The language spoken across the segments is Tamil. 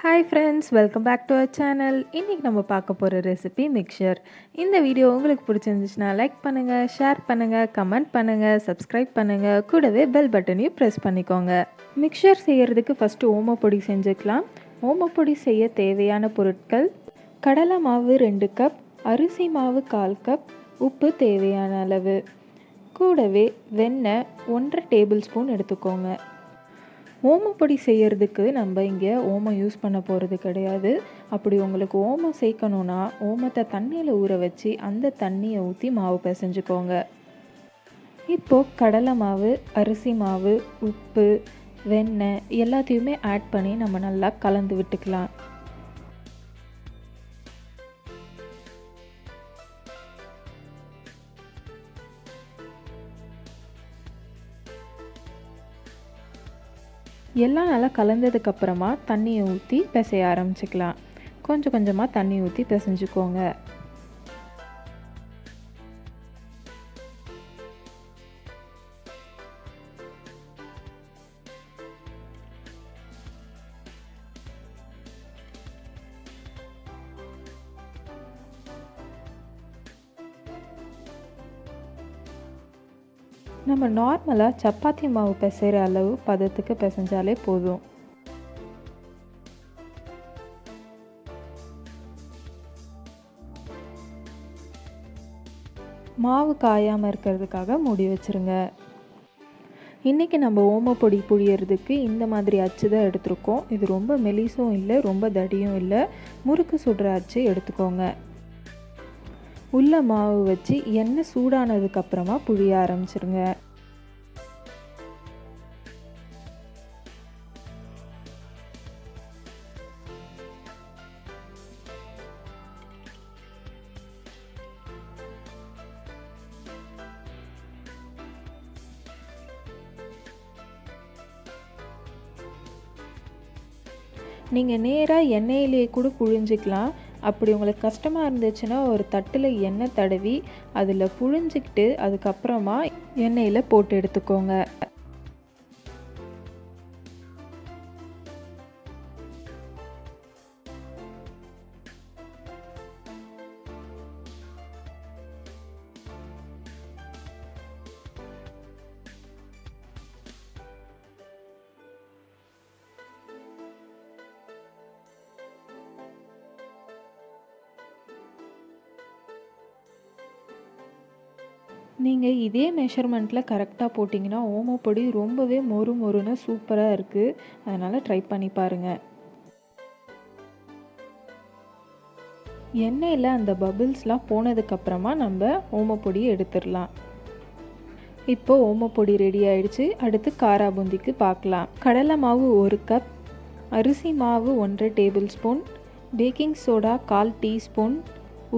Hi friends, welcome back to our channel. இன்றைக்கி நம்ம பார்க்க போகிற ரெசிபி மிக்சர். இந்த வீடியோ உங்களுக்கு பிடிச்சிருந்துச்சுன்னா லைக் பண்ணுங்கள், ஷேர் பண்ணுங்கள், கமெண்ட் பண்ணுங்கள், சப்ஸ்கிரைப் பண்ணுங்கள், கூடவே பெல் பட்டனையும் ப்ரெஸ் பண்ணிக்கோங்க. மிக்சர் செய்கிறதுக்கு ஃபஸ்ட்டு ஓமப்பொடி செஞ்சுக்கலாம். ஓமப்பொடி செய்ய தேவையான பொருட்கள்: கடலை மாவு 2 கப், அரிசி மாவு 1/4 கப், உப்பு தேவையான அளவு, கூடவே வெண்ணெய் 1.5 டேபிள் ஸ்பூன் எடுத்துக்கோங்க. ஓமப்பொடி செய்கிறதுக்கு நம்ம இங்கே ஓமம் யூஸ் பண்ண போகிறது கிடையாது. அப்படி உங்களுக்கு ஓமம் சேர்க்கணுன்னா ஓமத்தை தண்ணியில் ஊற வச்சு அந்த தண்ணியை ஊற்றி மாவு பிசைஞ்சுக்கோங்க. இப்போது கடலை மாவு, அரிசி மாவு, உப்பு, வெண்ணெய் எல்லாத்தையுமே ஆட் பண்ணி நம்ம நல்லா கலந்து விட்டுக்கலாம். எல்லாம் நல்லா கலந்ததுக்கப்புறமா தண்ணியை ஊற்றி பிசைய ஆரம்பிச்சிக்கலாம். கொஞ்சம் கொஞ்சமாக தண்ணி ஊற்றி பிசைஞ்சுக்கோங்க. நம்ம நார்மலாக சப்பாத்தி மாவு பிசைகிற அளவு பதத்துக்கு பிசைஞ்சாலே போதும். மாவு காயாமல் இருக்கிறதுக்காக மூடி வச்சுருங்க. இன்றைக்கி நம்ம ஓமப்பொடி புழியறதுக்கு இந்த மாதிரி அச்சு தான் எடுத்துருக்கோம். இது ரொம்ப மெலிசும் இல்லை, ரொம்ப தடியும் இல்லை. முறுக்கு சுடுற அச்சு எடுத்துக்கோங்க. உள்ள மாவு வச்சு எண்ணெய் சூடானதுக்கப்புறமா புழிய ஆரம்பிச்சிருங்க. நீங்கள் நேராக எண்ணெயிலே கூட புழிஞ்சிக்கலாம். அப்படி உங்களுக்கு கஷ்டமாக இருந்துச்சுன்னா ஒரு தட்டில் எண்ணெய் தடவி அதில் புழிஞ்சிக்கிட்டு அதுக்கப்புறமா எண்ணெயில் போட்டு எடுத்துக்கோங்க. நீங்கள் இதே மெஷர்மெண்ட்டில் கரெக்டாக போட்டிங்கன்னா ஓமப்பொடி ரொம்பவே மொறு மொறுன்னு சூப்பராக இருக்குது. அதனால் ட்ரை பண்ணி பாருங்கள். எண்ணெயில் அந்த பபிள்ஸ்லாம் போனதுக்கப்புறமா நம்ம ஓமப்பொடியை எடுத்துடலாம். இப்போது ஓமப்பொடி ரெடி ஆகிடுச்சு. அடுத்து காரா பூந்திக்கு பார்க்கலாம். கடலை மாவு 1 கப், அரிசி மாவு 1.5 table spoon, baking soda 1/4 teaspoon,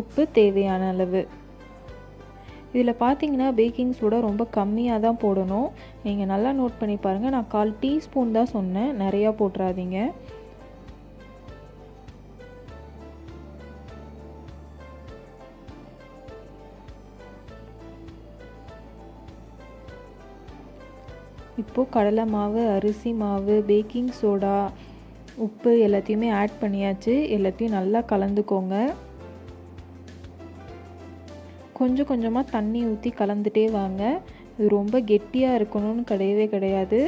உப்பு தேவையான அளவு. இதில் பார்த்தீங்கன்னா பேக்கிங் சோடா ரொம்ப கம்மியாக தான் போடணும். நீங்கள் நல்லா நோட் பண்ணி பாருங்கள். நான் 1/4 டீஸ்பூன் தான் சொன்னேன், நிறையா போட்டுறாதீங்க. இப்போது கடலை மாவு, அரிசி மாவு, பேக்கிங் சோடா, உப்பு எல்லாத்தையுமே ஆட் பண்ணியாச்சு. எல்லாத்தையும் நல்லா கலந்துக்கோங்க. கொஞ்சம் கொஞ்சமாக தண்ணி ஊற்றி கலந்துட்டே வாங்க. இது ரொம்ப கெட்டியாக இருக்கணும்னு கிடையவே கிடையாது.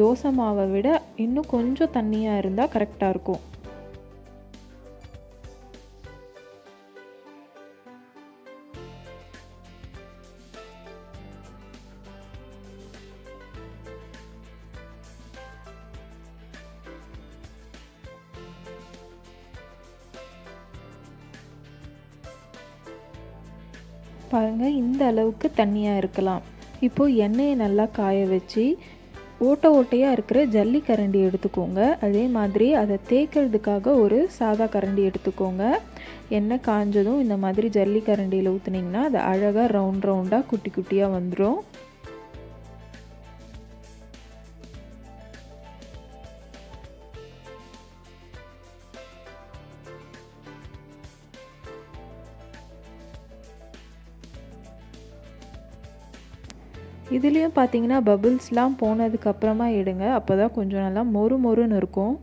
தோசை மாவை விட இன்னும் கொஞ்சம் தண்ணியாக இருந்தால் கரெக்டாக இருக்கும். பாருங்கள், இந்த அளவுக்கு தண்ணியாக இருக்கலாம். இப்போது எண்ணெயை நல்லா காய வச்சு ஓட்டையாக இருக்கிற ஜல்லி கரண்டி எடுத்துக்கோங்க. அதே மாதிரி அதை தேய்க்கிறதுக்காக ஒரு சாதா கரண்டி எடுத்துக்கோங்க. எண்ணெய் காஞ்சதும் இந்த மாதிரி ஜல்லி கரண்டியில் ஊற்றுனீங்கன்னா அது அழகாக ரவுண்டாக குட்டி குட்டியாக வந்துடும். இதுலேயும் பார்த்தீங்கன்னா பபிள்ஸ்லாம் போனதுக்கப்புறமா எடுங்க. அப்போ தான் கொஞ்சம் நல்லா மொறு மொறுன்னு இருக்கும்.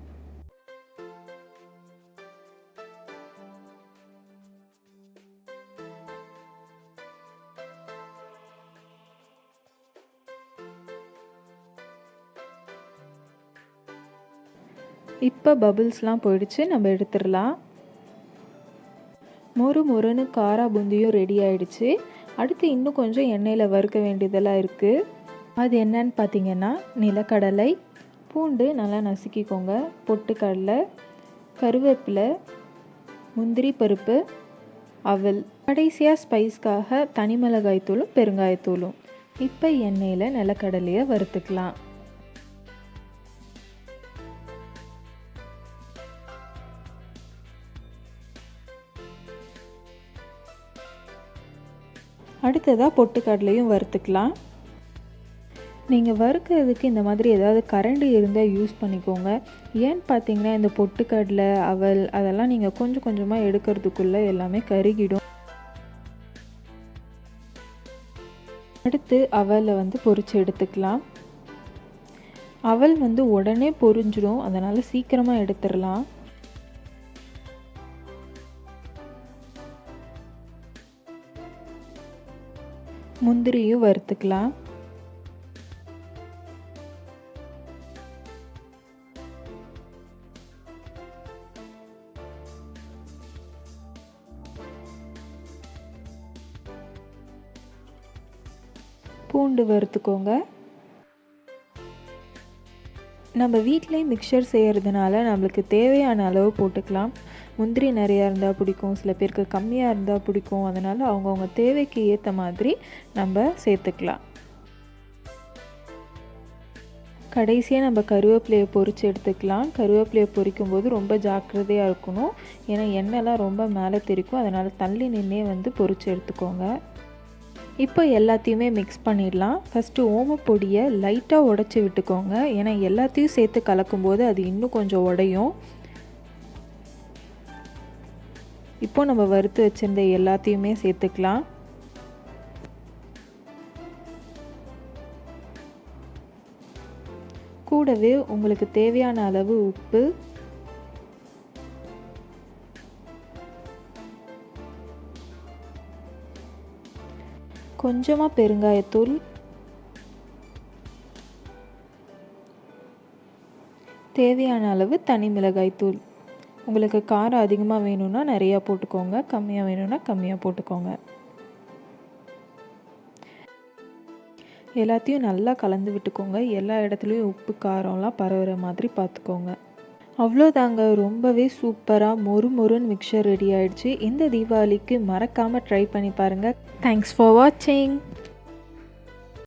இப்போ பபிள்ஸ்லாம் போயிடுச்சு, நம்ம எடுத்துடலாம். மொறு மொறுன்னு காரா பூந்தியும் ரெடி ஆகிடுச்சு. அடுத்து இன்னும் கொஞ்சம் எண்ணெயில் வறுக்க வேண்டியதெல்லாம் இருக்குது. அது என்னன்னு பார்த்தீங்கன்னா, நிலக்கடலை, பூண்டு நல்லா நசுக்கிக்கோங்க, பொட்டுக்கடலை, கருவேப்பிலை, முந்திரி பருப்பு, அவல், கடைசியாக ஸ்பைஸ்க்காக தனி மிளகாய் தூளும் பெருங்காயத்தூளும். இப்போ எண்ணெயில் நிலக்கடலையை வறுத்துக்கலாம். அடுத்ததாக பொட்டுக்கடலையும் வறுத்துக்கலாம். நீங்கள் வறுக்கிறதுக்கு இந்த மாதிரி ஏதாவது கரண்டி இருந்தால் யூஸ் பண்ணிக்கோங்க. ஏன்னு பார்த்தீங்கன்னா, இந்த பொட்டுக்கடலை, அவல் அதெல்லாம் நீங்கள் கொஞ்சம் கொஞ்சமாக எடுக்கிறதுக்குள்ளே எல்லாமே கருகிடும். அடுத்து அவலை பொரித்து எடுத்துக்கலாம். அவல் உடனே பொரிஞ்சிடும், அதனால் சீக்கிரமாக எடுத்துடலாம். முந்திரியும் வறுத்துக்கலாம். பூண்டு வறுத்துக்கோங்க. நம்ம வீட்டிலே மிக்சர் செய்கிறதுனால நம்மளுக்கு தேவையான அளவு போட்டுக்கலாம். முந்திரி நிறையா இருந்தால் பிடிக்கும், சில பேருக்கு கம்மியாக இருந்தால் பிடிக்கும். அதனால் அவங்கவுங்க தேவைக்கு ஏற்ற மாதிரி நம்ம சேர்த்துக்கலாம். கடைசியாக நம்ம கருவேப்பிலையை பொரித்து எடுத்துக்கலாம். கருவேப்பிலையை பொரிக்கும் போது ரொம்ப ஜாக்கிரதையாக இருக்கணும், ஏன்னா எண்ணெய்லாம் ரொம்ப மேலே தெரிக்கும். அதனால் தள்ளி நின்னே பொரித்து எடுத்துக்கோங்க. இப்போ எல்லாத்தையுமே மிக்ஸ் பண்ணிடலாம். ஃபஸ்ட்டு ஓமப்பொடியை லைட்டாக உடச்சி விட்டுக்கோங்க, ஏன்னா எல்லாத்தையும் சேர்த்து கலக்கும்போது அது இன்னும் கொஞ்சம் உடையும். இப்போ நம்ம வறுத்து வச்சுருந்த எல்லாத்தையுமே சேர்த்துக்கலாம். கூடவே உங்களுக்கு தேவையான அளவு உப்பு, கொஞ்சமாக பெருங்காயத்தூள், தேவையான அளவு தனி மிளகாய் தூள். உங்களுக்கு காரம் அதிகமாக வேணும்னா நிறையா போட்டுக்கோங்க, கம்மியாக வேணும்னா கம்மியாக போட்டுக்கோங்க. எல்லாத்தையும் நல்லா கலந்து விட்டுக்கோங்க. எல்லா இடத்துலையும் உப்பு காரம்லாம் பரவுற மாதிரி பார்த்துக்கோங்க. அவ்வளோதாங்க, ரொம்பவே சூப்பராக மொறு மொறுன்னு மிக்சர் ரெடி ஆகிடுச்சு. இந்த தீபாவளிக்கு மறக்காமல் ட்ரை பண்ணி பாருங்கள். தேங்க்ஸ் ஃபார் வாட்சிங்.